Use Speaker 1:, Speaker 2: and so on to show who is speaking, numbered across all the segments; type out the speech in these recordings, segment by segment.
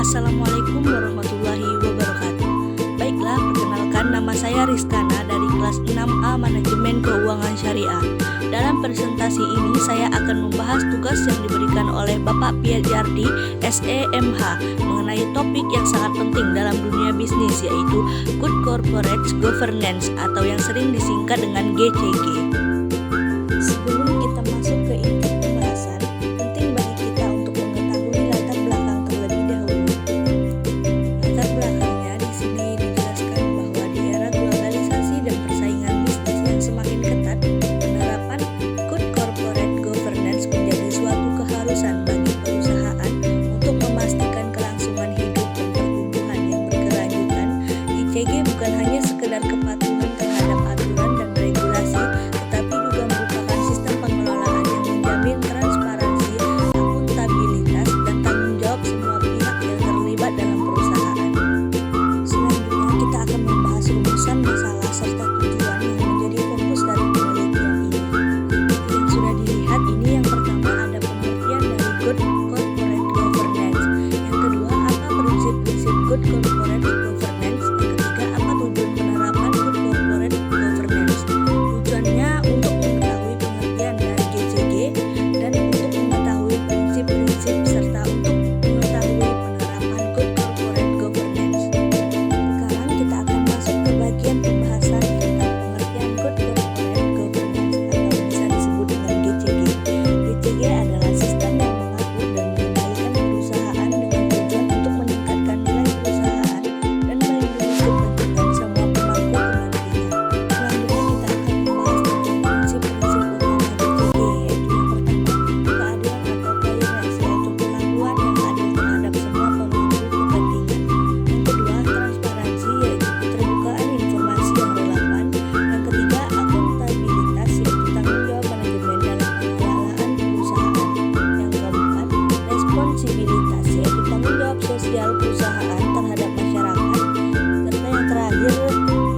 Speaker 1: Assalamualaikum warahmatullahi wabarakatuh. Baiklah, perkenalkan, nama saya Rizkana dari kelas 6A Manajemen Keuangan Syariah. Dalam presentasi ini saya akan membahas tugas yang diberikan oleh Bapak Piajardi SEMH mengenai topik yang sangat penting dalam dunia bisnis, yaitu Good Corporate Governance atau yang sering disingkat dengan GCG. Sebelum kita masuk ke inti pembahasan, penting bagi kita untuk mengetahui latar belakang terlebih dahulu. Latar belakangnya di sini dijelaskan bahwa di era globalisasi dan persaingan bisnis yang semakin ketat, penerapan Good Corporate Governance menjadi suatu keharusan bagi perusahaan untuk memastikan kelangsungan hidup dan pertumbuhan yang berkelanjutan. GCG bukan hanya sekedar kepatuhan terhadap aturan dan regulasi, tetapi juga merupakan sistem pengelolaan yang menjamin transparansi, akuntabilitas, dan tanggung jawab semua pihak yang terlibat dalam perusahaan. Selanjutnya kita akan membahas rumusan masalah serta tujuan yang menjadi fokus dari penelitian ini. Seperti yang sudah dilihat, ini yang pertama ada pengertian dari Good Corporate Governance. Yang kedua, apa prinsip-prinsip Good Corporate Governance. Yang ketiga, apa tujuan penerapan Good Corporate Governance. Tujuannya untuk mengetahui pengertian dari GCG dan untuk mengetahui prinsip-prinsip serta untuk mengetahui penerapan Good Corporate Governance. Sekarang kita akan masuk ke bagian pembahasan tentang pengertian Good Corporate Governance atau bisa disebut dengan GCG. GCG adalah sistem yang mengatur dan mengendalikan perusahaan dengan tujuan untuk meningkatkan nilai perusahaan dan melindungi kepentingan semua pemangku kepentingan. Selanjutnya kita akan membahas tentang prinsip-prinsip utama GCG, yaitu yang pertama, keadilan atau fairness, yaitu perlakuan yang adil terhadap semua pemangku kepentingan. Yang kedua, transparansi, yaitu keterbukaan informasi yang relevan. Yang ketiga, akuntabilitas, yaitu tanggung jawab manajemen dalam pengelolaan perusahaan. Yang keempat, responsibilitas, yaitu tanggung jawab sosial perusahaan terhadap masyarakat. Serta yang terakhir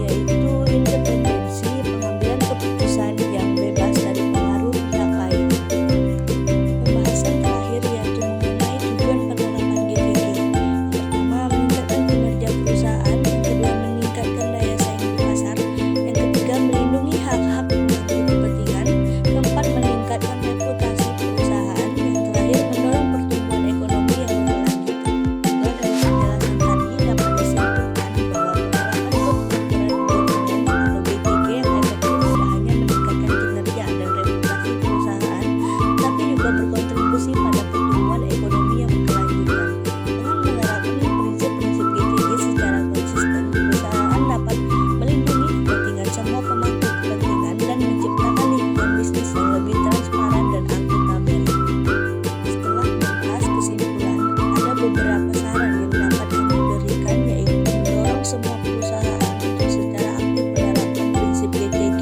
Speaker 1: yaitu independensi, pengambilan keputusan yang bebas dari pengaruh pihak lain. Pembahasan terakhir yaitu mengenai tujuan penerapan GCG. Yang pertama, meningkatkan kinerja perusahaan. Yang kedua, meningkatkan daya saing di pasar. Yang ketiga, melindungi hak-hak pemangku kepentingan. Keempat, meningkatkan reputasi perusahaan. Yang terakhir, mendorong pertumbuhan ekonomi yang berkelanjutan. Setelah dari penjelasan tadi, dapat disimpulkan bahwa penerapan Good Corporate Governance atau GCG yang efektif tidak hanya meningkatkan kinerja dan reputasi perusahaan, tapi juga berkontribusi pada pertumbuhan ekonomi yang berkelanjutan. Dengan menerapkan prinsip-prinsip GCG secara konsisten, perusahaan dapat melindungi kepentingan semua pemangku kepentingan dan menciptakan lingkungan bisnis yang lebih transparan dan akuntabel. Setelah membahas kesimpulan, ada beberapa saran yang dapat kami berikan, yaitu mendorong semua perusahaan untuk secara aktif menerapkan prinsip GCG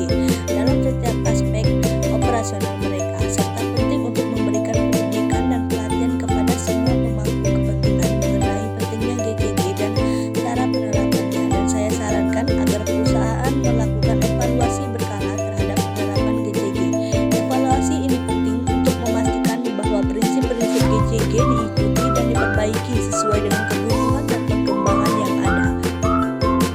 Speaker 1: dalam setiap aspek operasional mereka, serta penting untuk memberikan pendidikan dan pelatihan kepada semua pemangku kepentingan mengenai pentingnya GCG dan cara penerapannya. Dan saya sarankan agar perusahaan melakukan evaluasi berkala terhadap penerapan GCG. Evaluasi ini penting untuk memastikan bahwa prinsip-prinsip GCG diikuti dan diperbaiki sesuai dengan kebutuhan dan perkembangan yang ada.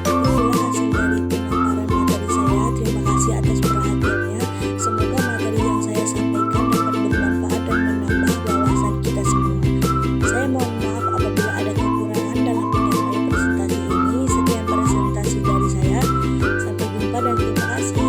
Speaker 1: Itulah hasil dari pemaparan materi saya. Terima kasih atas perhatiannya. Semoga materi yang saya sampaikan dapat bermanfaat dan menambah wawasan kita semua. Saya mohon maaf apabila ada kekurangan dalam penyampaian presentasi ini. Sekian presentasi dari saya. Sampai jumpa dan terima kasih.